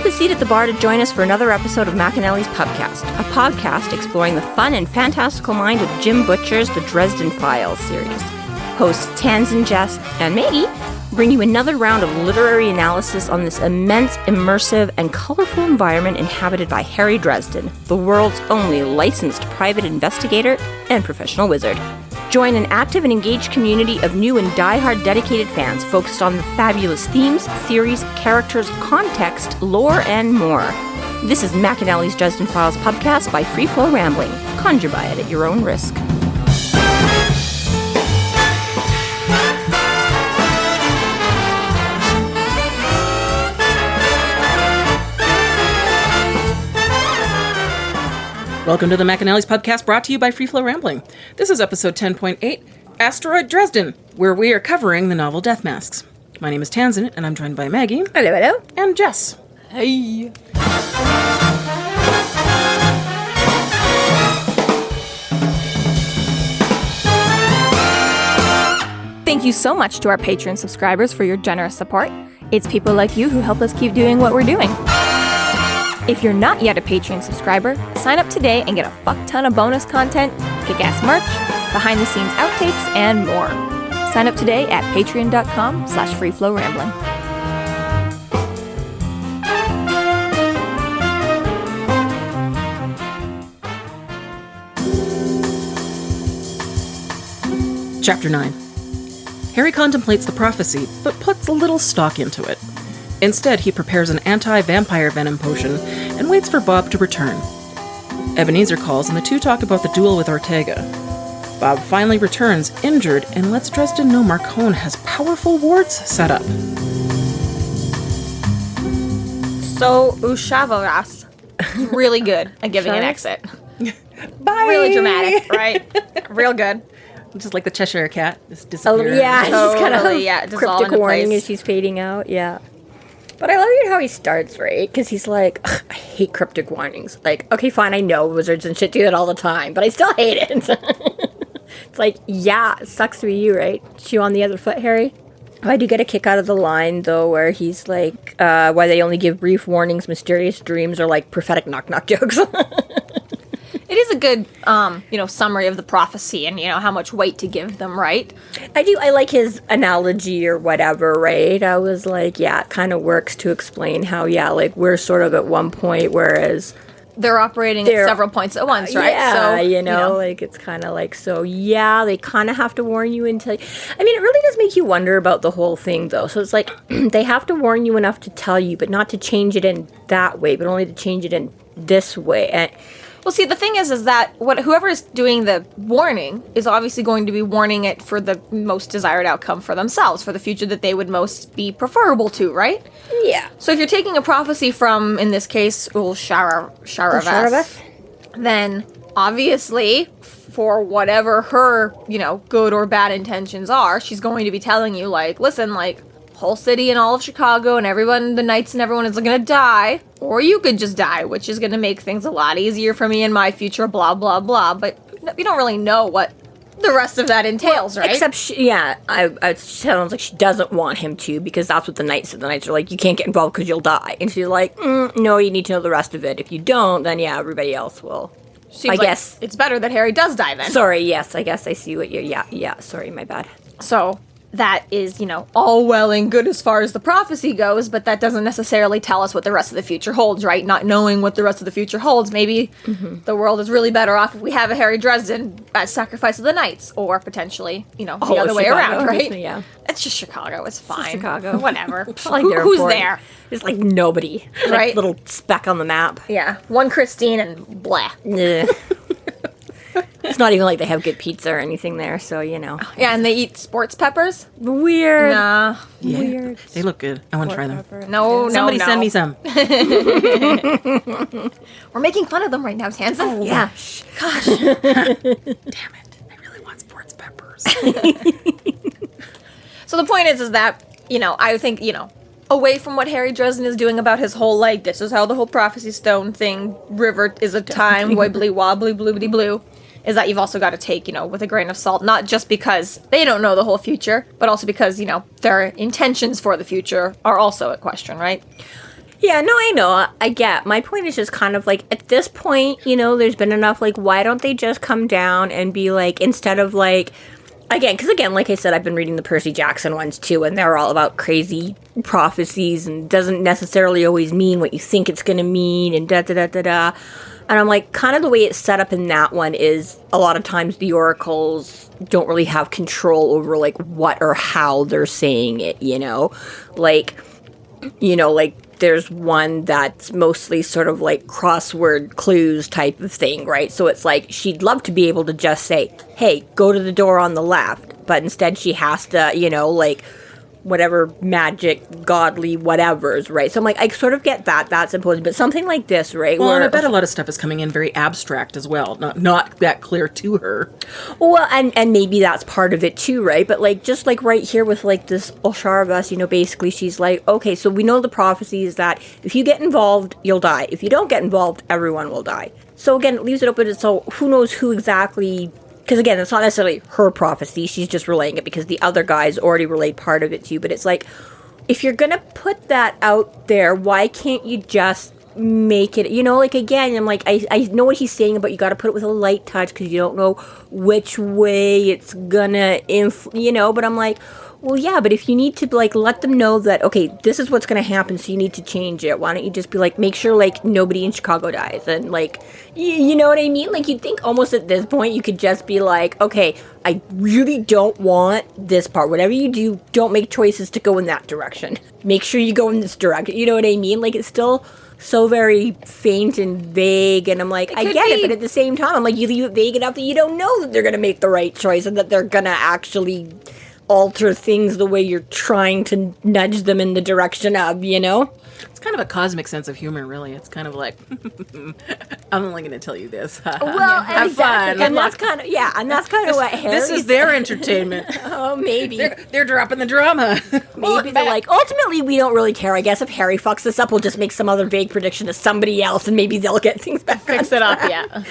up a seat at the bar to join us for another episode of McAnally's Pubcast, a podcast exploring the fun and fantastical mind of Jim Butcher's The Dresden Files series. Hosts Tanzan, Jess, and Maggie bring you another round of literary analysis on this immense, immersive, and colorful environment inhabited by Harry Dresden, the world's only licensed private investigator and professional wizard. Join an active and engaged community of new and die-hard dedicated fans focused on the fabulous themes, theories, characters, context, lore, and more. This is McAnally's Dresden Files Pubcast by Free Flow Rambling. Conjure by it at your own risk. Welcome to the McAnally's Pubcast, brought to you by Free Flow Rambling. This is episode 10.8, Asteroid, Dresden, where we are covering the novel Death Masks. My name is Tanzan, and I'm joined by Maggie. Hello, hello. And Jess. Hey. Thank you so much to our Patreon subscribers for your generous support. It's people like you who help us keep doing what we're doing. If you're not yet a Patreon subscriber, sign up today and get a fuck ton of bonus content, kick-ass merch, behind-the-scenes outtakes, and more. Sign up today at patreon.com/freeflowrambling. Chapter 9. Harry contemplates the prophecy, but puts a little stock into it. Instead, he prepares an anti-vampire venom potion and waits for Bob to return. Ebenezar calls and the two talk about the duel with Ortega. Bob finally returns, injured, and lets Dresden know Marcone has powerful wards set up. So, Ushavaras is really good at giving an exit. Bye! Really dramatic, right? Real good. Just like the Cheshire Cat, just disappears. Yeah, Totally, just kind of just all cryptic into warning place. as she's fading out, yeah. But I love it how he starts, right? Because he's like, I hate cryptic warnings. Like, okay, fine, I know wizards and shit do that all the time, but I still hate it. It's like, yeah, it sucks to be you, right? Shoe on the other foot, Harry? I do get a kick out of the line, though, where he's like, why they only give brief warnings, mysterious dreams, or like prophetic knock-knock jokes. It is a good, summary of the prophecy and, how much weight to give them, right? I like his analogy or whatever, right? I was like, yeah, it kind of works to explain how, like, we're sort of at one point, whereas They're operating at several points at once, right? Yeah, so, like, it's kind of like, so, yeah, they kind of have to warn you until... I mean, it really does make you wonder about the whole thing, though. So it's like, they have to warn you enough to tell you, but not to change it in that way, but only to change it in this way. And well, see, the thing is that whoever is doing the warning is obviously going to be warning it for the most desired outcome for themselves, for the future that they would most be preferable to, right? yeah. So if you're taking a prophecy from, in this case, Sharavas, then obviously, for whatever her, good or bad intentions are, she's going to be telling you, like, listen, like, whole city and all of Chicago and everyone, the knights and everyone is gonna die, or you could just die, which is gonna make things a lot easier for me in my future, blah, blah, blah. But you don't really know what the rest of that entails, right? Except, it sounds like she doesn't want him to, because that's what the knights said. The knights are like, you can't get involved because you'll die. And she's like, no, you need to know the rest of it. If you don't, then yeah, everybody else will. Seems like guess it's better that Harry does die then. Sorry, yes, I guess I see what you're, sorry, my bad. So that is, all well and good as far as the prophecy goes, but that doesn't necessarily tell us what the rest of the future holds, right? Not knowing what the rest of the future holds. Maybe the world is really better off if we have a Harry Dresden as sacrifice of the knights, or potentially, the other way around, right? Yeah. It's just Chicago. It's fine. Chicago. Whatever. Like Who's there? There's like nobody. It's like Right. little speck on the map. Yeah. One Christine and blah. Ugh. It's not even like they have good pizza or anything there, so, Yeah, and they eat sports peppers? Weird. Nah. Yeah, Weird. they look good. I want to try them. No, Somebody no. send me some. We're making fun of them right now, Tanzan. Oh, yeah. Gosh. Damn it. I really want sports peppers. So the point is that, I think, away from what Harry Dresden is doing about his whole, like, this is how the whole prophecy stone thing, river is a time, wibbly wobbly, bloobity blue, is that you've also got to take, with a grain of salt, not just because they don't know the whole future, but also because, their intentions for the future are also at question, right? Yeah, no, I know. I get. My point is just kind of like, at this point, there's been enough, like, why don't they just come down and be like, instead of like, because like I said, I've been reading the Percy Jackson ones too, and they're all about crazy prophecies and doesn't necessarily always mean what you think it's going to mean and da-da-da-da-da. And I'm like, kind of the way it's set up in that one is a lot of times the oracles don't really have control over, like, what or how they're saying it, Like, there's one that's mostly sort of like crossword clues type of thing, right? So it's like she'd love to be able to just say, hey, go to the door on the left. But instead she has to, like whatever magic, godly whatevers, right? So I'm like, I sort of get that. That's important. But something like this, right? Well, and I bet a lot of stuff is coming in very abstract as well. Not that clear to her. Well, and maybe that's part of it too, right? But like, just like right here with like this Olsharavas, basically she's like, okay, so we know the prophecy is that if you get involved, you'll die. If you don't get involved, everyone will die. So again, it leaves it open. So who knows who exactly... Because, again, it's not necessarily her prophecy. She's just relaying it because the other guys already relayed part of it, too. But it's like, if you're going to put that out there, why can't you just make it... Like, again, I'm like, I know what he's saying, but you got to put it with a light touch because you don't know which way it's going to... But I'm like, well, yeah, but if you need to, like, let them know that, okay, this is what's going to happen, so you need to change it. Why don't you just be like, make sure, like, nobody in Chicago dies? And, like, you know what I mean? Like, you'd think almost at this point you could just be like, okay, I really don't want this part. Whatever you do, don't make choices to go in that direction. Make sure you go in this direction. You know what I mean? Like, it's still so very faint and vague, and I'm like, I get it, but at the same time, I'm like, you leave it vague enough that you don't know that they're going to make the right choice and that they're going to actually... alter things the way you're trying to nudge them in the direction of, It's kind of a cosmic sense of humor, really. It's kind of like, I'm only going to tell you this. Well, have fun. And that's kind of what Harry... This is their entertainment. Oh, maybe. They're dropping the drama. Maybe they're like, ultimately, we don't really care. I guess if Harry fucks this up, we'll just make some other vague prediction to somebody else, and maybe they'll get things back. Fix it up, yeah.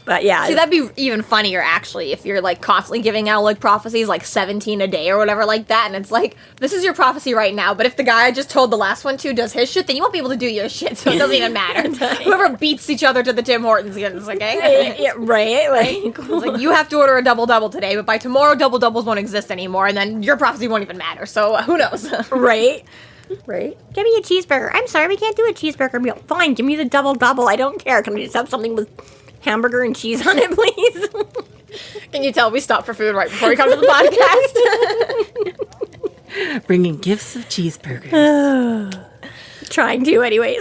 But yeah. See, that'd be even funnier, actually, if you're, like, constantly giving out, like, prophecies, like, 17 a day or whatever like that, and it's like, this is your prophecy right now, but if the guy I just told the last one to does his shit, then you won't be able to do your shit, so it doesn't even matter. Whoever beats each other to the Tim Hortons against, okay? Yeah, right? Like, you have to order a double-double today, but by tomorrow, double-doubles won't exist anymore, and then your prophecy won't even matter, so who knows? Right? Right? Give me a cheeseburger. I'm sorry, we can't do a cheeseburger meal. Fine, give me the double-double. I don't care. Can we just have something with hamburger and cheese on it, please? Can you tell we stopped for food right before we come to the podcast? Bringing gifts of cheeseburgers. Trying to, anyways.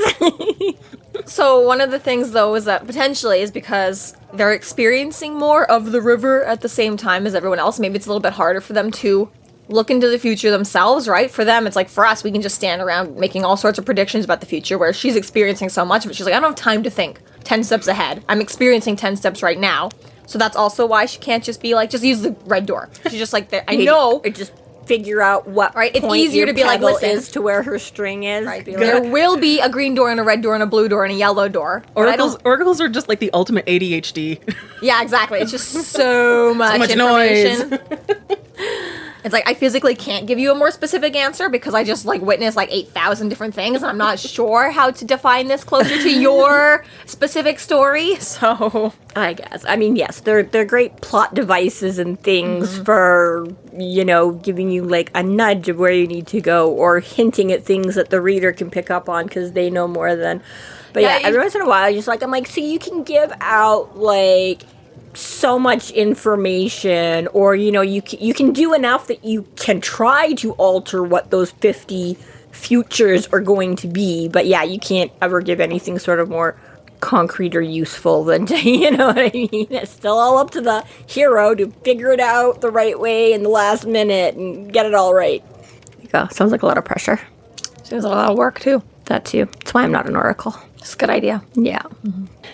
So one of the things, though, is that potentially is because they're experiencing more of the river at the same time as everyone else. Maybe it's a little bit harder for them to look into the future themselves, right? For them, it's like, for us, we can just stand around making all sorts of predictions about the future, where she's experiencing so much of it. She's like, I don't have time to think 10 steps ahead. I'm experiencing 10 steps right now. So that's also why she can't just be like, just use the red door. She's just like, I know. Or just figure out what right. It's point easier to be like, listen, is to where her string is. Right. There will be a green door and a red door and a blue door and a yellow door. Oracles are just like the ultimate ADHD. Yeah, exactly. It's just so much information. Noise. It's like, I physically can't give you a more specific answer because I just, like, witnessed, like, 8,000 different things, and I'm not sure how to define this closer to your specific story, so... I guess. I mean, yes, they're great plot devices and things for, giving you, like, a nudge of where you need to go, or hinting at things that the reader can pick up on because they know more than... But yeah, every once in a while, I'm like, so you can give out, like... so much information, or you can do enough that you can try to alter what those 50 futures are going to be, but yeah, you can't ever give anything sort of more concrete or useful than to, you know what I mean? It's still all up to the hero to figure it out the right way in the last minute and get it all right. Sounds like a lot of pressure. Seems like a lot of work too. That too. That's why I'm not an oracle. It's a good idea. Yeah.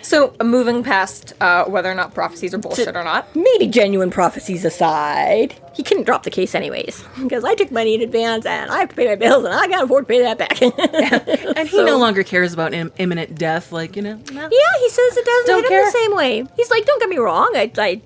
So, moving past whether or not prophecies are bullshit or not. Maybe genuine prophecies aside, he couldn't drop the case anyways. Because I took money in advance and I have to pay my bills and I can't afford to pay that back. And he no longer cares about imminent death, like, no. Yeah, he says it doesn't hit him the same way. He's like, don't get me wrong, I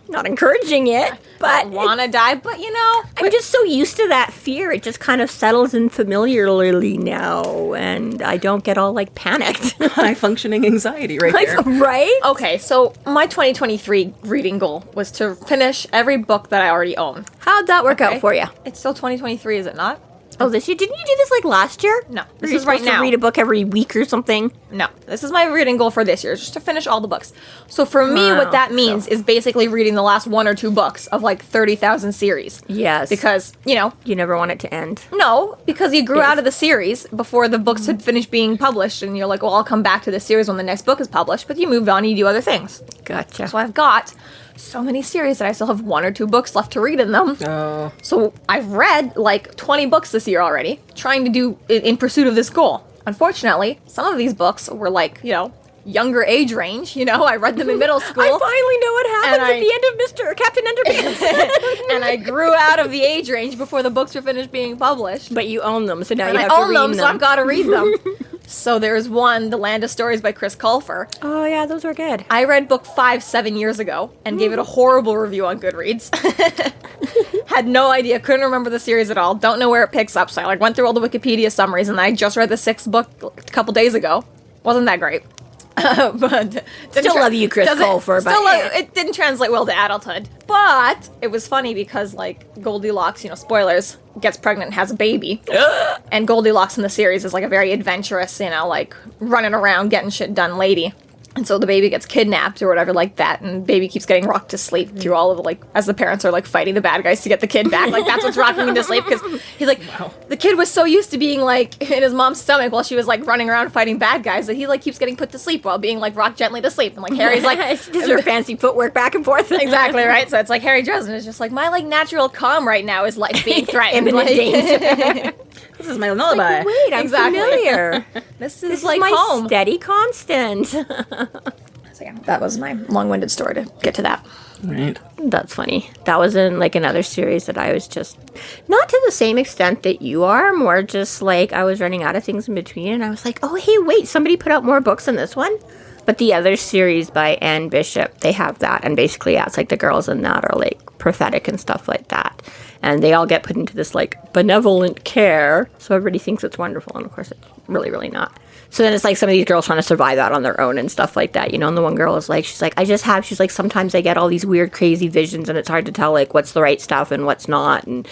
not encouraging it, but I want to die, but I'm just so used to that fear. It just kind of settles in familiarly now, and I don't get all, like, panicked. High-functioning anxiety right there. Right? Okay, so my 2023 reading goal was to finish every book that I already own. How'd that work out for you? It's still 2023, is it not? Oh, this year? Didn't you do this, like, last year? No, this is right now. To read a book every week or something? No, this is my reading goal for this year, just to finish all the books. So for me, what that means is basically reading the last 1 or 2 books of, like, 30,000 series. Yes. Because, you never want it to end. No, because you grew out of the series before the books had finished being published, and you're like, well, I'll come back to this series when the next book is published, but you moved on and you do other things. Gotcha. So I've got so many series that I still have 1 or 2 books left to read in them. Oh. So I've read like 20 books this year already, trying to do in pursuit of this goal. Unfortunately, some of these books were like, younger age range. I read them in middle school. I finally know what happens at the end of Captain Underpants. And I grew out of the age range before the books were finished being published. But you own them, so now you I have to own read them, so I've got to read them. So there's one, The Land of Stories by Chris Colfer. Oh, yeah, those were good. I read book 5 7 years ago and gave it a horrible review on Goodreads. Had no idea, couldn't remember the series at all, don't know where it picks up, so I went through all the Wikipedia summaries, and I just read the 6th book a couple days ago. Wasn't that great. But still love you, Chris Colfer, but it didn't translate well to adulthood. But it was funny because, like, Goldilocks, spoilers, gets pregnant and has a baby. And Goldilocks in the series is like a very adventurous, like running around getting shit done lady. And so the baby gets kidnapped or whatever like that, and baby keeps getting rocked to sleep through all of the, as the parents are, fighting the bad guys to get the kid back. That's what's rocking him to sleep, because he's like, the kid was so used to being, in his mom's stomach while she was, running around fighting bad guys that he, keeps getting put to sleep while being, rocked gently to sleep. And, Harry's does her fancy footwork back and forth. Exactly, right? So it's Harry Dresden is just my, natural calm right now is, being threatened. Imminent danger. This is my lullaby. Wait, I'm familiar. This is my home. Steady constant. So yeah, that was my long-winded story to get to that. Right. That's funny. That was in another series that I was just not to the same extent that you are, more just I was running out of things in between, and I was like, oh hey, wait, somebody put out more books than this one. But the other series by Anne Bishop, they have that, and basically it's the girls in that are prophetic and stuff like that. And they all get put into this benevolent care, so everybody thinks it's wonderful, and of course it's really, really not. So then it's some of these girls trying to survive that on their own and stuff like that, and the one girl is she's sometimes I get all these weird, crazy visions, and it's hard to tell, what's the right stuff and what's not, and,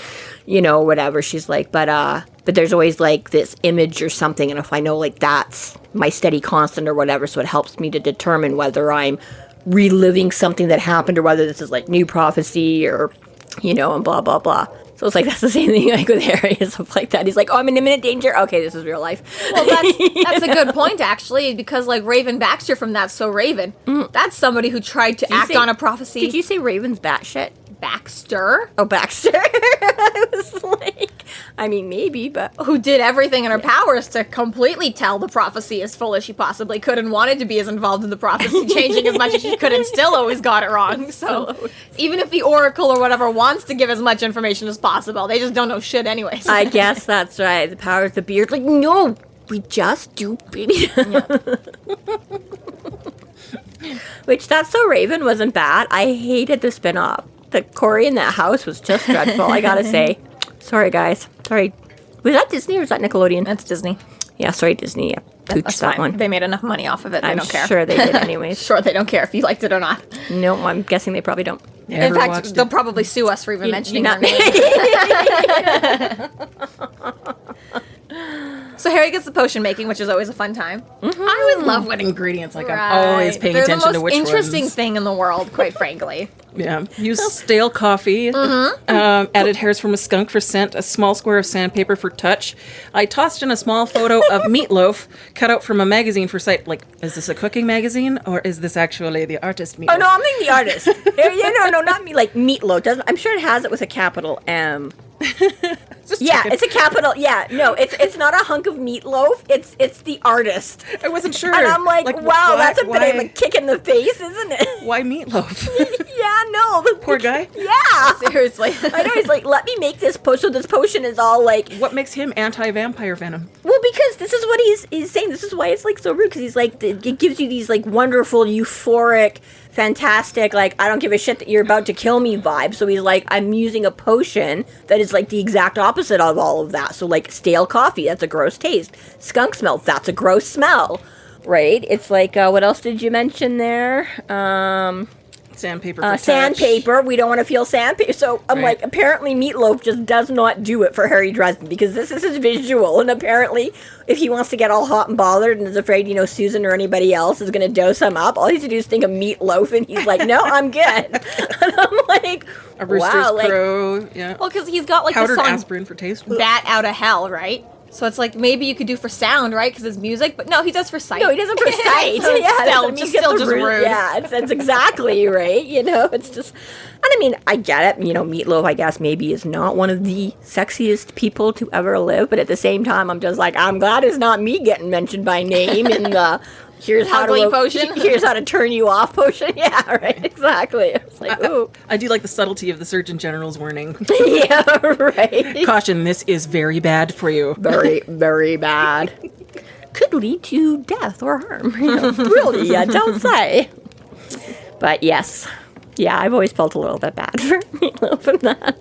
whatever. She's but there's always, this image or something, and if I know, that's my steady constant or whatever, so it helps me to determine whether I'm reliving something that happened or whether this is, new prophecy or, and blah, blah, blah. So it's that's the same thing with Harry and stuff like that. He's oh, I'm in imminent danger. Okay, this is real life. Well, that's a good point, actually, because Raven Baxter from That's So Raven, that's somebody who tried to act on a prophecy. Did you say Raven's batshit? Baxter? Oh, Baxter. I was maybe, but who did everything in her powers to completely tell the prophecy as full as she possibly could and wanted to be as involved in the prophecy, changing as much as she could, and still always got it wrong. So even if the Oracle or whatever wants to give as much information as possible, they just don't know shit anyways. I guess that's right. The power of the beard. No, we just do baby. Yeah. Which That's So Raven wasn't bad. I hated the spin-off. The Corey in that house was just dreadful, I gotta say. Sorry, guys. Sorry. Was that Disney or was that Nickelodeon? That's Disney. Yeah, sorry, Disney. Yeah, that's that one. They made enough money off of it. They don't care. I'm sure they did anyways. Sure, they don't care if you liked it or not. No, I'm guessing they probably don't. In fact, they'll probably sue us for even mentioning their name. So Harry gets the potion making, which is always a fun time. Mm-hmm. I always love what ingredients. I'm always paying attention to which ones. They're the most interesting thing in the world, quite frankly. Yeah. Use stale coffee. Added hairs from a skunk for scent. A small square of sandpaper for touch. I tossed in a small photo of Meatloaf cut out from a magazine for sight. Is this a cooking magazine or is this actually the artist Meatloaf? Oh no, I'm thinking the artist. No, not me. Meatloaf. I'm sure it has it with a capital M. Yeah, it's a capital. Yeah, no, it's not a hunk of meatloaf. It's the artist. I wasn't sure. And I'm like wow, that's a bit of a kick in the face, isn't it? Why Meatloaf? Yeah, no. Poor guy. Yeah. Seriously. I know, he's like, let me make this potion. So this potion is all like... What makes him anti-vampire venom? Well, because this is what he's saying. This is why it's like so rude, because he's like, it gives you these like wonderful, euphoric, fantastic, like, I don't give a shit that you're about to kill me vibe. So he's like, I'm using a potion that is like the exact opposite of all of that. So like stale coffee, that's a gross taste. Skunk smell, that's a gross smell. Right? It's like, what else did you mention there? Sandpaper for sandpaper. We don't want to feel sandpaper. So I'm like, apparently Meatloaf just does not do it for Harry Dresden, because this is his visual. And apparently, if he wants to get all hot and bothered and is afraid, Susan or anybody else is going to dose him up, all he has to do is think of Meatloaf, and he's like, no, I'm good. And I'm like, a rooster's crow. Yeah. Well, because he's got like powdered the song aspirin for taste. Bat Out of Hell, right? So it's like maybe you could do for sound, right? Because it's music, but no, he does for sight. No, he doesn't for sight. So yeah, still just rude. Yeah, it's exactly right. It's just, and I mean, I get it. Meatloaf, I guess maybe is not one of the sexiest people to ever live, but at the same time, I'm just like, I'm glad it's not me getting mentioned by name in the here's how to potion. Here's how to turn you off potion. Yeah, right. Exactly. It's like, ooh. I do like the subtlety of the Surgeon General's warning. Yeah, right. Caution, this is very bad for you. Very, very bad. Could lead to death or harm. Really, don't say. But yes. Yeah, I've always felt a little bit bad for Meatloaf and that.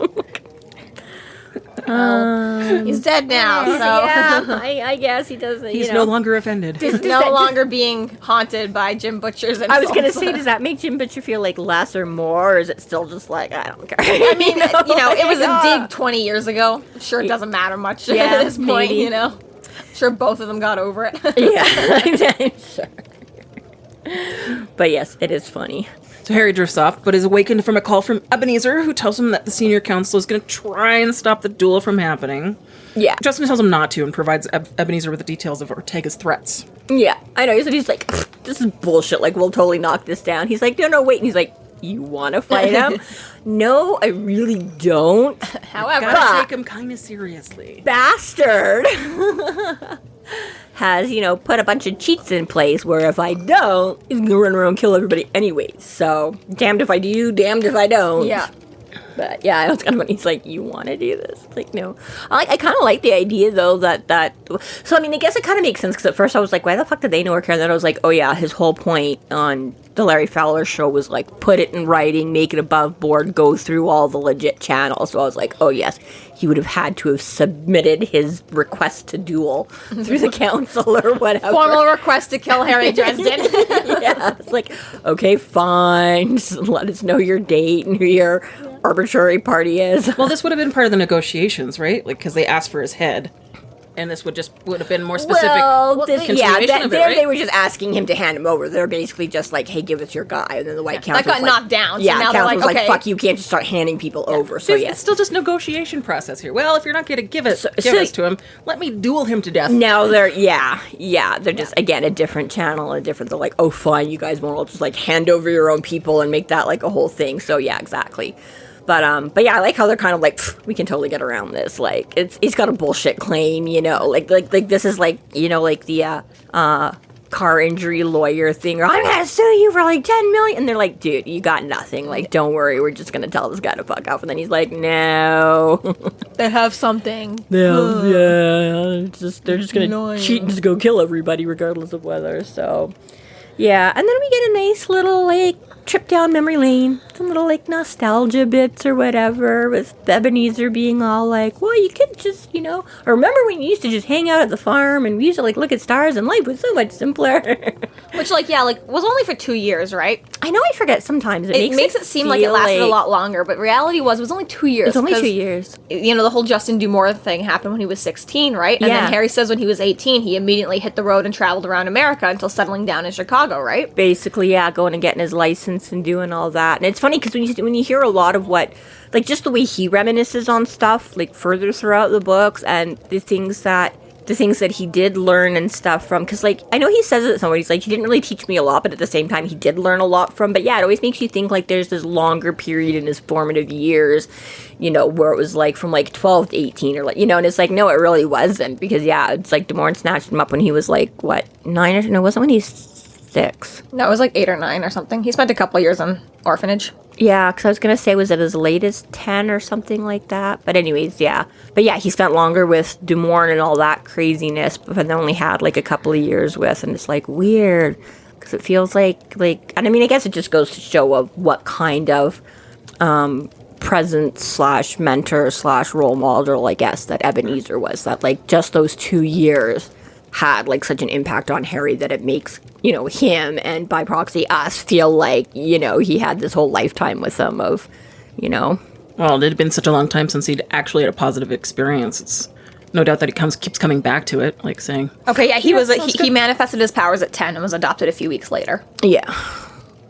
He's dead now, so yeah, I guess he doesn't. He's no longer offended. no longer being haunted by Jim Butcher's insults. I was gonna say, does that make Jim Butcher feel like less or more, or is it still just like, I don't care? I mean, it was a dig 20 years ago. Sure, it doesn't matter much at this point. Maybe. Sure, both of them got over it. Yeah, I'm sure. But yes, it is funny. So Harry drifts off, but is awakened from a call from Ebenezar, who tells him that the senior council is going to try and stop the duel from happening. Yeah. Justin tells him not to and provides Ebenezar with the details of Ortega's threats. Yeah, I know. He's like, this is bullshit. Like, we'll totally knock this down. He's like, no, wait. And he's like, you want to fight him? No, I really don't. However, gotta take him kind of seriously. Bastard has, put a bunch of cheats in place where if I don't, he's gonna run around and kill everybody anyways. So, damned if I do, damned if I don't. Yeah. But yeah, it's kind of funny. He's like, you want to do this? It's like, no. I kind of like the idea, though, that... So, I mean, I guess it kind of makes sense, because at first I was like, why the fuck did they know or care? And then I was like, oh yeah, his whole point on the Larry Fowler show was like, put it in writing, make it above board, go through all the legit channels. So I was like, oh yes, he would have had to have submitted his request to duel through the council or whatever. Formal request to kill Harry Dresden. Yeah, it's like, okay, fine, just let us know your date and who your arbitrary party is. Well, this would have been part of the negotiations, right? Like, because they asked for his head. And this would have been more specific. They were just asking him to hand him over. They're basically just like, "Hey, give us your guy," and then the White Council that got knocked down. So yeah, now Council they're was like, okay. "Fuck, you can't just start handing people over." So it's still just negotiation process here. Well, if you're not going to give us to him, let me duel him to death. Now they're they're just again a different channel, they're like, "Oh, fine, you guys won't all just like hand over your own people and make that like a whole thing." So yeah, exactly. But yeah, I like how they're kind of like, we can totally get around this. Like, he's got a bullshit claim, like this is like, like the car injury lawyer thing, or I'm gonna sue you for like 10 million. And they're like, dude, you got nothing. Like, don't worry, we're just gonna tell this guy to fuck off. And then he's like, no. They have something. They're just gonna cheat and just go kill everybody regardless of whether. So yeah, and then we get a nice little like trip down memory lane, some little like nostalgia bits or whatever, with Ebenezer being all like, well, you could just, or remember when you used to just hang out at the farm and we used to like look at stars and life was so much simpler. Which was only for 2 years, right? I know, I forget sometimes. It makes it seem like it lasted a lot longer, but reality was it was only 2 years. It's only 2 years. The whole Justin Dumore thing happened when he was 16, right? And then Harry says when he was 18, he immediately hit the road and traveled around America until settling down in Chicago, right? Basically, yeah, going and getting his license and doing all that. And it's funny because when you hear a lot of what, like, just the way he reminisces on stuff, like, further throughout the books, and the things that the things that he did learn and stuff from, because, like, I know he says it somewhere, he's like, he didn't really teach me a lot, but at the same time, he did learn a lot from, but yeah, it always makes you think, like, there's this longer period in his formative years, you know, where it was, like, from, like, 12 to 18, or, like, you know, and it's like, no, it really wasn't, because, yeah, it's like, Demorne snatched him up when he was, like, what, 9, or, no, it wasn't when he's 6. No, it was, like, 8 or 9 or something. He spent a couple of years in orphanage. Yeah, because I was going to say, was it as late as 10 or something like that? But anyways, yeah. But yeah, he spent longer with Demorne and all that craziness, but then only had, like, a couple of years with, and it's, like, weird. Because it feels like, and I mean, I guess it just goes to show of what kind of present / mentor / role model, I guess, that Ebenezar was. That, like, just those 2 years had, like, such an impact on Harry that it makes, you know, him and by proxy us feel like, you know, he had this whole lifetime with them of, you know. Well, it had been such a long time since he'd actually had a positive experience. It's no doubt that he keeps coming back to it, like saying... Okay, yeah, he manifested his powers at 10 and was adopted a few weeks later. Yeah.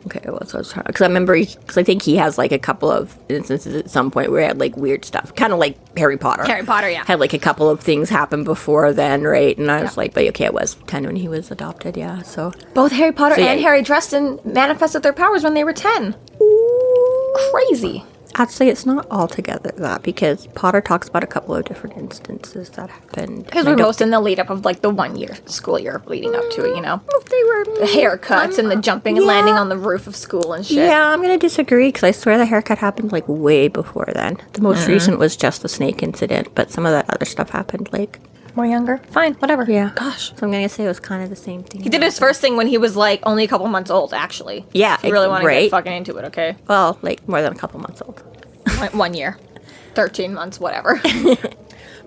Okay, well, so I was trying... Because I remember, because I think he has, like, a couple of instances at some point where he had, like, weird stuff. Kind of like Harry Potter. Harry Potter, yeah. Had, like, a couple of things happen before then, right? And I was like, but okay, it was 10 when he was adopted, yeah, so... Both Harry Potter and Harry Dresden manifested their powers when they were 10. Ooh. Crazy. Actually, it's not altogether that, because Potter talks about a couple of different instances that happened. Because we're most in the lead up of, like, the 1 year, school year leading up to it, you know? They were the haircuts and the jumping and landing on the roof of school and shit. Yeah, I'm going to disagree, because I swear the haircut happened, like, way before then. The most recent was just the snake incident, but some of that other stuff happened, like... More younger? Fine, whatever. Yeah. Gosh. So I'm going to say it was kind of the same thing. He did his first thing when he was, like, only a couple months old, actually. Yeah, if you really want to get fucking into it, okay? Well, like, more than a couple months old. 1 year. 13 months, whatever.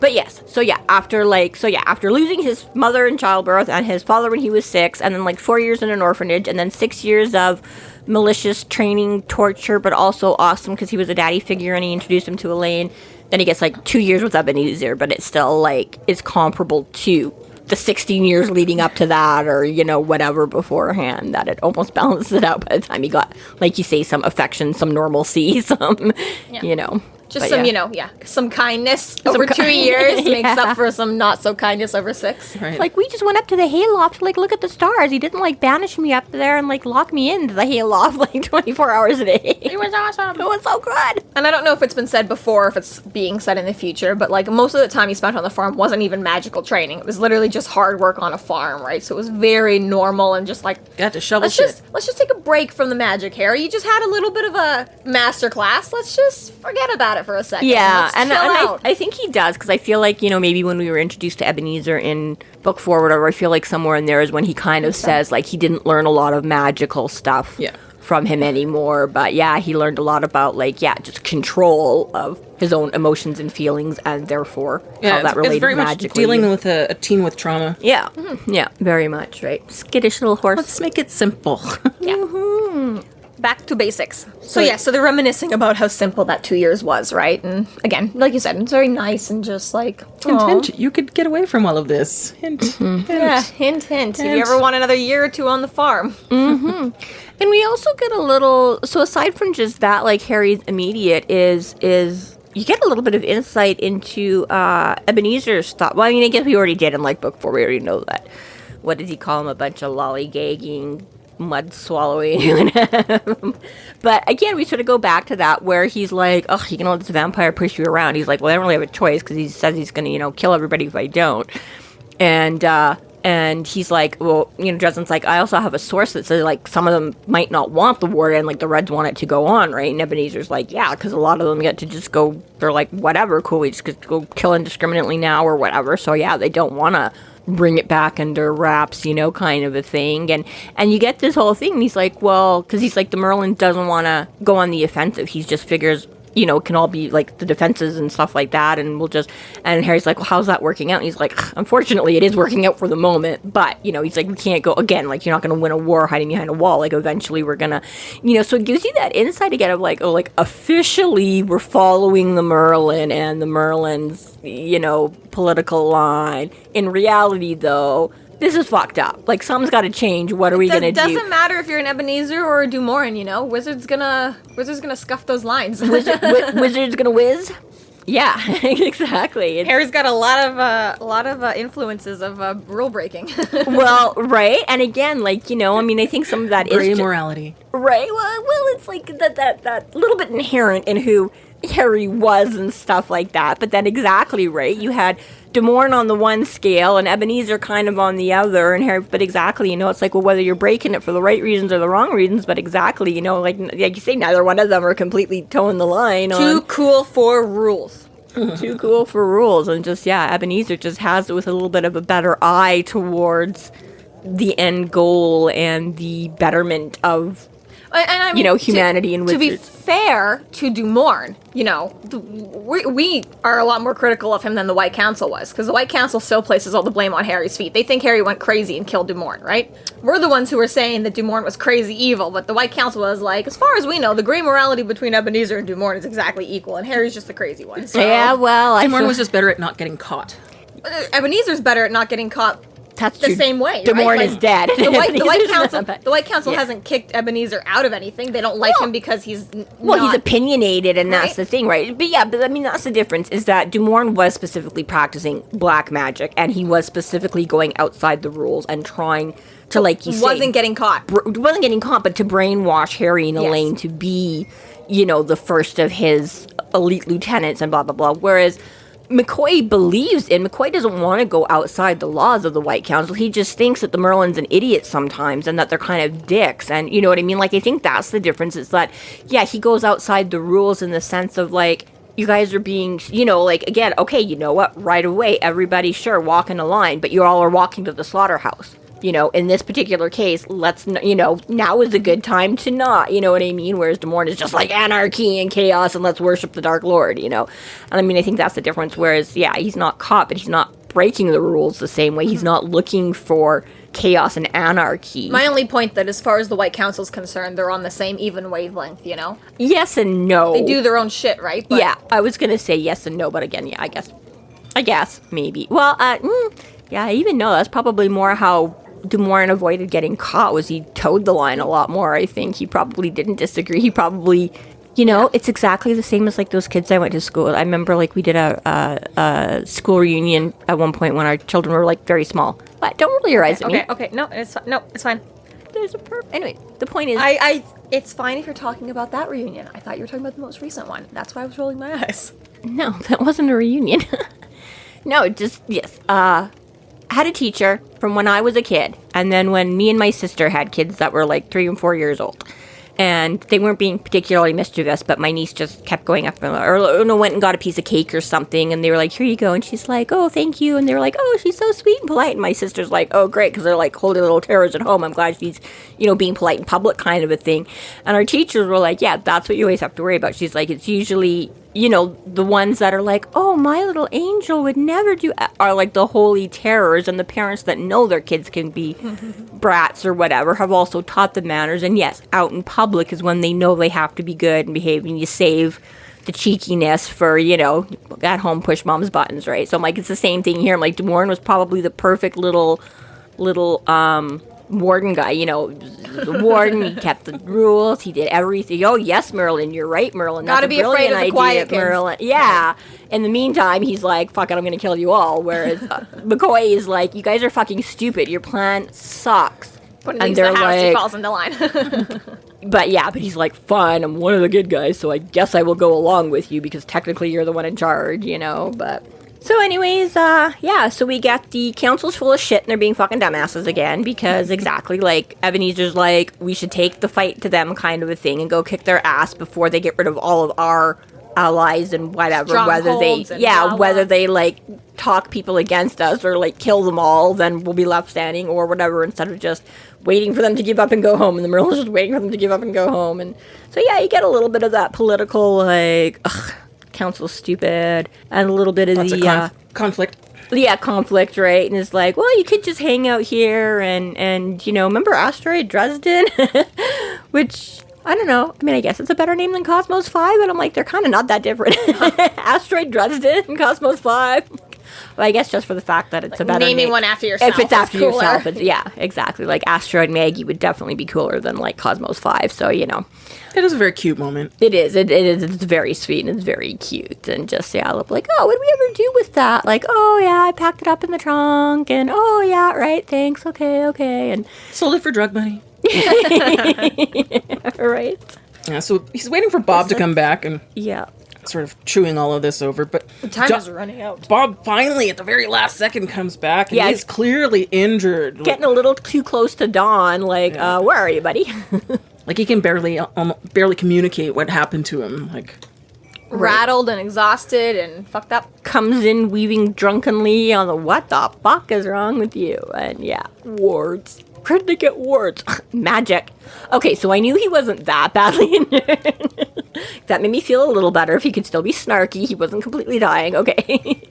But yes, so yeah, after losing his mother in childbirth and his father when he was 6, and then, like, 4 years in an orphanage, and then 6 years of malicious training, torture, but also awesome because he was a daddy figure and he introduced him to Elaine. Then he gets, like, 2 years with Ebenezar, but it's still, like, is comparable to the 16 years leading up to that, or, you know, whatever beforehand, that it almost balances it out by the time he got, like you say, some affection, some normalcy, some, you know. Just some, you know, some kindness over 2 years makes up for some not so kindness over 6. Right. Like, we just went up to the hayloft to, like, look at the stars. He didn't, like, banish me up there and, like, lock me into the hayloft, like, 24 hours a day. It was awesome. It was so good. And I don't know if it's been said before, if it's being said in the future, but, like, most of the time he spent on the farm wasn't even magical training. It was literally just hard work on a farm, right? So it was very normal and just, like... Got to shovel shit. Let's just take a break from the magic, Harry. You just had a little bit of a master class. Let's just forget about it for a second. Yeah, and I think he does, because I feel like, you know, maybe when we were introduced to Ebenezar in book 4 or whatever, I feel like somewhere in there is when he kind of says, like, he didn't learn a lot of magical stuff from him anymore, but yeah, he learned a lot about, like, just control of his own emotions and feelings, and therefore how that related it's very magically. Much dealing with a teen with trauma. Yeah, yeah, very much, right? Skittish little horse. Let's make it simple. Yeah. Mm-hmm. Back to basics. So they're reminiscing about how simple that 2 years was, right? And again, like you said, it's very nice and just like... Hint, you could get away from all of this. Hint, hint. Yeah, hint. If you ever want another year or two on the farm. Mm-hmm. And we also get a little... So aside from just that, like, Harry's immediate is you get a little bit of insight into Ebenezar's thought. Well, I mean, I guess we already did in, like, book 4. We already know that. What does he call him? A bunch of lollygagging... mud swallowing. But again, we sort of go back to that where he's like, oh, you can let this vampire push you around. He's like, well, I don't really have a choice because he says he's going to, you know, kill everybody if I don't. And he's like, well, you know, Dresden's like, I also have a source that says, like, some of them might not want the war, and, like, the Reds want it to go on, right? And Ebenezar's like, yeah, because a lot of them get to just go, they're like, whatever, cool, we just go kill indiscriminately now or whatever. So, yeah, they don't want to bring it back under wraps, you know, kind of a thing. And you get this whole thing, and he's like, well, because he's like, the Merlin doesn't want to go on the offensive. He just figures, you know, it can all be, like, the defenses and stuff like that, and we'll just... And Harry's like, well, how's that working out? And he's like, unfortunately, it is working out for the moment, but, you know, he's like, we can't go... Again, like, you're not going to win a war hiding behind a wall. Like, eventually we're going to... You know, so it gives you that insight again of, like, oh, like, officially we're following the Merlin and the Merlin's, you know, political line. In reality, though... This is fucked up. Like, something's got to change. What are we going to do? It doesn't matter if you're an Ebenezar or a Dumorn, you know? Wizard's gonna scuff those lines. Wizard's gonna whiz? Yeah, exactly. Harry's got a lot of influences of rule breaking. Well, right, and again, like, you know, I mean, I think some of that Gray is morality. right. Well, it's like that little bit inherent in who Harry was and stuff like that. But then exactly right, you had De Morn on the one scale and Ebenezer kind of on the other, and Harry. But exactly, you know, it's like, well, whether you're breaking it for the right reasons or the wrong reasons, but exactly, you know, like you say, neither one of them are completely towing the line. Too cool for rules. Too cool for rules, and just Ebenezer just has it with a little bit of a better eye towards the end goal and the betterment of And I mean, humanity and to be wizards. fair to De Morn, you know, we are a lot more critical of him than the White Council was, because the White Council still places all the blame on Harry's feet. They think Harry went crazy and killed De Morn, right? We're the ones who were saying that De Morn was crazy evil, but the White Council was like, as far as we know, the gray morality between Ebenezer and De Morn is exactly equal, and Harry's just the crazy one. So, Yeah, well, De Morn was just better at not getting caught. Ebenezer's better at not getting caught. That's the true. same way. De Morn right? is dead. The Ebenezer's White Council Yeah. hasn't kicked Ebenezer out of anything. They don't like him because he's He's opinionated, and that's Right? the thing, right? But I mean, that's the difference, is that De Morn was specifically practicing black magic, and he was specifically going outside the rules and trying to, like you say... wasn't getting caught. Wasn't getting caught, but to brainwash Harry and Elaine to be, you know, the first of his elite lieutenants and blah, blah, blah. Whereas McCoy doesn't want to go outside the laws of the White Council. He just thinks that the Merlin's an idiot sometimes and that they're kind of dicks. And you know what I mean? Like, I think that's the difference. It's that, he goes outside the rules in the sense of, like, you guys are being, you know, like, again, okay, you know what? Right away, everybody, sure, walk in a line, but you all are walking to the slaughterhouse. You know, in this particular case, now is a good time to not, you know what I mean? Whereas De Morn is just like anarchy and chaos and let's worship the Dark Lord, you know? And I mean, I think that's the difference. Whereas, he's not caught, but he's not breaking the rules the same way. He's not looking for chaos and anarchy. My only point that as far as the White Council's concerned, they're on the same even wavelength, you know? Yes and no. They do their own shit, right? But Yeah, I was going to say yes and no, but again, I guess, maybe. Well, I even know that's probably more how De Morn avoided getting caught, was he towed the line a lot more. I think he probably didn't disagree. He probably, it's exactly the same as like those kids I went to school with. I remember like we did a school reunion at one point when our children were like very small. But don't roll your eyes at me. Okay, no, it's fine. There's a Anyway, the point is, It's fine if you're talking about that reunion. I thought you were talking about the most recent one. That's why I was rolling my eyes. no, that wasn't a reunion. No, just yes. I had a teacher from when I was a kid, and then when me and my sister had kids that were like 3 and 4 years old, and they weren't being particularly mischievous, but my niece just kept going up and went and got a piece of cake or something, and they were like, here you go, and she's like, oh, thank you, and they were like, oh, she's so sweet and polite, and my sister's like, oh, great, because they're like holding little terrors at home, I'm glad she's, being polite in public kind of a thing, and our teachers were like, yeah, that's what you always have to worry about. She's like, it's usually, the ones that are like, oh, my little angel would never do, are like the holy terrors, and the parents that know their kids can be brats or whatever have also taught them manners, and yes, out in public is when they know they have to be good and behave, and you save the cheekiness for, at home push mom's buttons, right? So I'm like, it's the same thing here. I'm like, De Morn was probably the perfect little warden guy, the warden, he kept the rules, he did everything. Oh, yes, Merlin, you're right, Merlin. Gotta be afraid of the quiet kids. Merlin. Yeah. In the meantime, he's like, fuck it, I'm gonna kill you all. Whereas McCoy is like, you guys are fucking stupid. Your plan sucks. When he leaves the house, he falls into line. But he's like, fine, I'm one of the good guys, so I guess I will go along with you because technically you're the one in charge, but... So anyways, so we got the council's full of shit and they're being fucking dumbasses again because exactly, like, Ebenezer's like, we should take the fight to them kind of a thing and go kick their ass before they get rid of all of our allies and whatever, whether they, like, talk people against us or, like, kill them all, then we'll be left standing or whatever instead of just waiting for them to give up and go home, and the Merlin's just waiting for them to give up and go home, and so, you get a little bit of that political, like, council's stupid, and a little bit of conflict. Yeah, conflict, right? And it's like, well, you could just hang out here and remember Asteroid, Dresden? Which, I don't know. I mean, I guess it's a better name than Cosmos 5, and I'm like, they're kind of not that different. Asteroid, Dresden, and Cosmos 5. But I guess just for the fact that it's a better naming name. one after yourself. If it's after cooler. yourself, yeah, exactly. Like Asteroid Maggie would definitely be cooler than like Cosmos 5. So, you know. It is a very cute moment. It is. It is. It's very sweet and it's very cute. And just, yeah, I'll be like, oh, what did we ever do with that? Like, oh, yeah, I packed it up in the trunk. And, oh, yeah, right, thanks. Okay. And sold it for drug money. Right. Yeah, so he's waiting for Bob to come back and Yeah. sort of chewing all of this over. But Time is running out. Bob finally, at the very last second, comes back and he's clearly injured. Getting a little too close to Dawn. Like, where are you, buddy? Like he can barely communicate what happened to him. Like Rattled and exhausted and fucked up. Comes in weaving drunkenly on the what the fuck is wrong with you? And yeah, wards. Where did they get wards? Magic. Okay, so I knew he wasn't that badly injured. That made me feel a little better if he could still be snarky. He wasn't completely dying. Okay.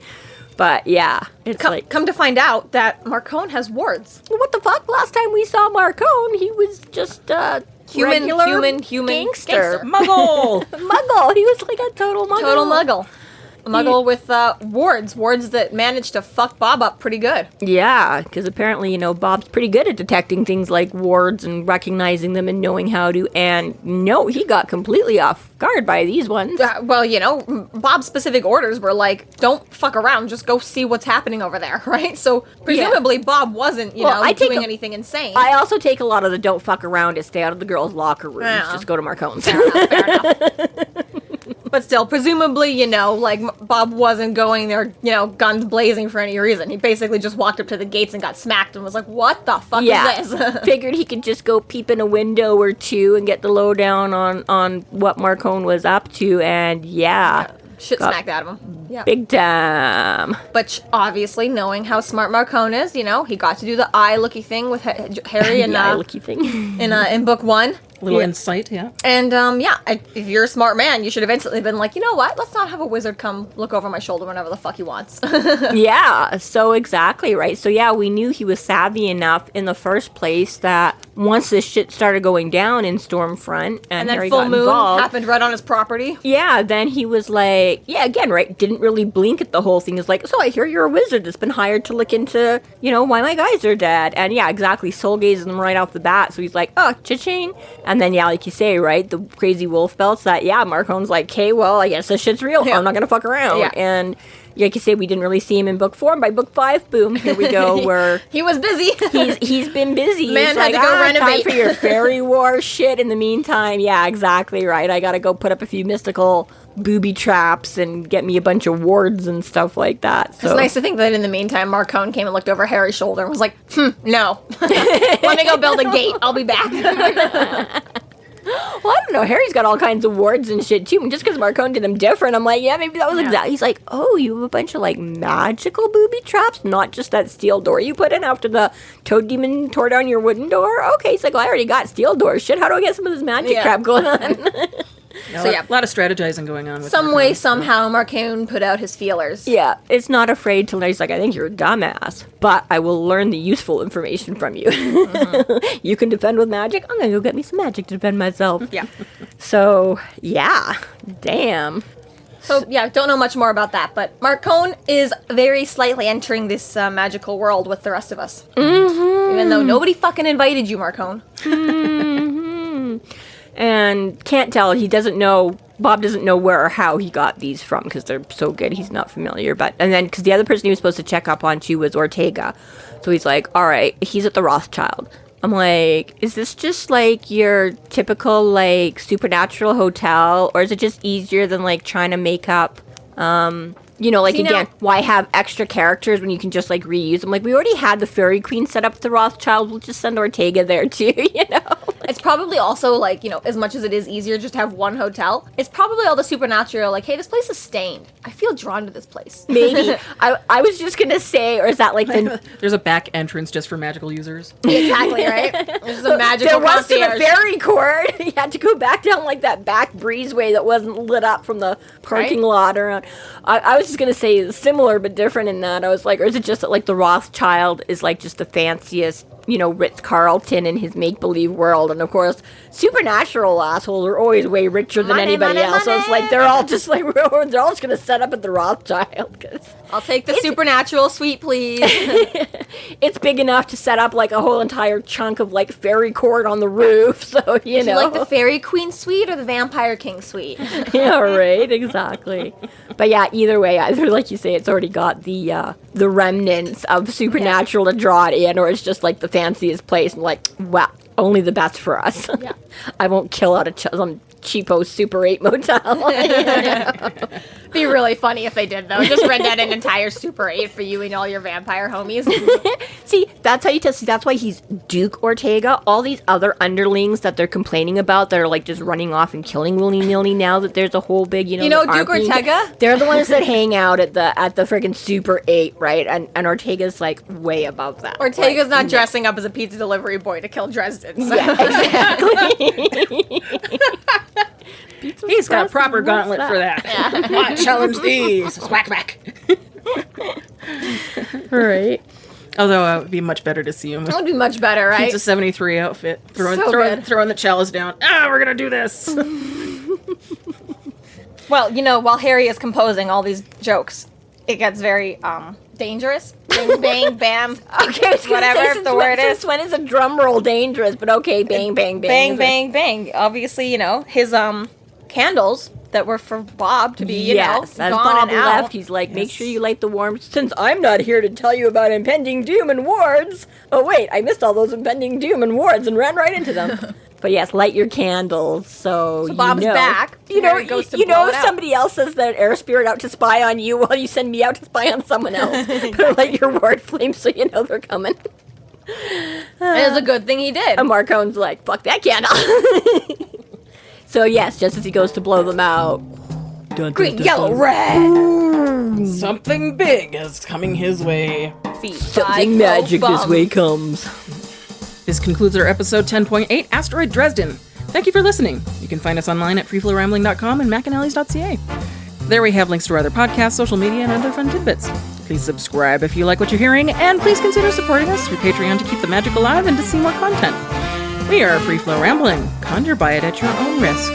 But yeah, it's Come to find out that Marcone has wards. what the fuck? Last time we saw Marcone, he was just regular human gangster. Muggle. Muggle. He was like a total muggle. Total muggle. A muggle with wards that managed to fuck Bob up pretty good. Yeah, because apparently, you know, Bob's pretty good at detecting things like wards and recognizing them and knowing how to. And no, he got completely off guard by these ones. Well, you know, Bob's specific orders were like, don't fuck around, just go see what's happening over there, right? So presumably Bob wasn't, doing anything insane. I also take a lot of the don't fuck around to stay out of the girls' locker rooms. Yeah. Just go to Marcone's. Fair enough. But still, presumably, like, Bob wasn't going there, guns blazing for any reason. He basically just walked up to the gates and got smacked and was like, what the fuck is this? Figured he could just go peep in a window or two and get the lowdown on what Marcone was up to, and shit smacked out of him. Yeah. Big time. But obviously, knowing how smart Marcone is, he got to do the eye looky thing with Harry and eye looky thing in book 1. Little insight, yeah. And, if you're a smart man, you should have instantly been like, you know what? Let's not have a wizard come look over my shoulder whenever the fuck he wants. Yeah, so exactly, right? So, yeah, we knew he was savvy enough in the first place that once this shit started going down in Stormfront and then Harry full got moon involved, happened right on his property. Yeah, then he was like, again, right, didn't really blink at the whole thing. He's like, so I hear you're a wizard that's been hired to look into, why my guys are dead. And yeah, exactly, soul gazes him right off the bat. So he's like, oh, cha-ching. And then, yeah, like you say, right, the crazy wolf belts that, Marcone's like, okay, well, I guess this shit's real. I'm not going to fuck around. Yeah. And like you say, we didn't really see him in book 4. And by book 5, boom, here we go. Where he was busy. he's been busy. Man had to go renovate. Time for your fairy war shit. In the meantime, yeah, exactly right. I got to go put up a few mystical booby traps and get me a bunch of wards and stuff like that. So. It's nice to think that in the meantime, Marcone came and looked over Harry's shoulder and was like, no. Let me go build a gate. I'll be back. Well, I don't know. Harry's got all kinds of wards and shit, too. And just because Marcone did them different, I'm like, yeah, maybe that was exactly... He's like, oh, you have a bunch of, like, magical booby traps? Not just that steel door you put in after the toad demon tore down your wooden door? Okay, he's like, well, I already got steel doors. Shit, how do I get some of this magic crap going on? So, a lot of strategizing going on. With Some Marcone. way, somehow, Marcone put out his feelers. Yeah, it's not afraid to learn. He's like, I think you're a dumbass, but I will learn the useful information from you. Mm-hmm. You can defend with magic? I'm going to go get me some magic to defend myself. Yeah. So, yeah. Damn. So, don't know much more about that, but Marcone is very slightly entering this magical world with the rest of us. Mm-hmm. Even though nobody fucking invited you, Marcone. Mm-hmm. And can't tell, Bob doesn't know where or how he got these from because they're so good, he's not familiar. And then, because the other person he was supposed to check up on too was Ortega. So he's like, all right, he's at the Rothschild. I'm like, is this just like your typical like supernatural hotel, or is it just easier than like trying to make up, why have extra characters when you can just like reuse them? Like, we already had the Fairy Queen set up at the Rothschild. We'll just send Ortega there too, It's probably also like, as much as it is easier just to have one hotel, it's probably all the supernatural, like, hey, this place is stained. I feel drawn to this place. Maybe. I was just going to say, or is that like the... There's a back entrance just for magical users. Exactly, right? There's a magical There was to concierge. the fairy court. You had to go back down like that back breezeway that wasn't lit up from the parking lot around. I was just going to say similar but different in that. I was like, or is it just that like the Rothschild is like just the fanciest Ritz-Carlton in his make-believe world. And of course, supernatural assholes are always way richer than anybody else. So it's like they're all just like, they're all just going to set up at the Rothschild. 'Cause I'll take the supernatural suite, please. it's big enough to set up like a whole entire chunk of like fairy court on the roof. So, Do you like the Fairy Queen suite or the Vampire King suite? Yeah, right, exactly. But yeah, either way, either like you say, it's already got the remnants of supernatural to draw it in, or it's just like the fanciest place and like, wow, only the best for us. Yeah. I won't kill out some cheapo Super 8 motel. Be really funny if they did, though. Just rent out an entire Super 8 for you and all your vampire homies. See, that's how you test. That's why he's Duke Ortega. All these other underlings that they're complaining about that are like just running off and killing willy-nilly now that there's a whole big, Duke Ortega? They're the ones that hang out at the freaking Super 8, right? And Ortega's like way above that. Ortega's not dressing up as a pizza delivery boy to kill Dresden. So. Yeah, exactly. He's got a proper gauntlet for that. Yeah. I challenge these. Whack back. Right. Although it would be much better to see him. That would be much better, right? Pizza 73 outfit. Throwing the chalice down. We're going to do this. Well, while Harry is composing all these jokes, it gets very dangerous. Bang, bang, bam. Okay, whatever the word is. Since when is a drum roll dangerous? But okay, bang, bang, bang. Bang, bang, bang. Obviously, his candles that were for Bob to be, as gone Bob and out. left, he's like, make sure you light the warm. Since I'm not here to tell you about impending doom and wards. Oh wait, I missed all those impending doom and wards and ran right into them. But yes, light your candles. So Bob's back. If somebody else says that air spirit out to spy on you, well, you send me out to spy on someone else. But light your ward flames so you know they're coming. And it's a good thing he did. And Marcone's like, fuck that candle. So yes, just as he goes to blow them out, green, yellow, red. Something big is coming his way. Something magic this way comes. This concludes our episode 10.8, Asteroid Dresden. Thank you for listening. You can find us online at freeflowrambling.com and McAnallys.ca. There we have links to our other podcasts, social media, and other fun tidbits. Please subscribe if you like what you're hearing, and please consider supporting us through Patreon to keep the magic alive and to see more content. We are Free Flow Rambling. Conjure by it at your own risk.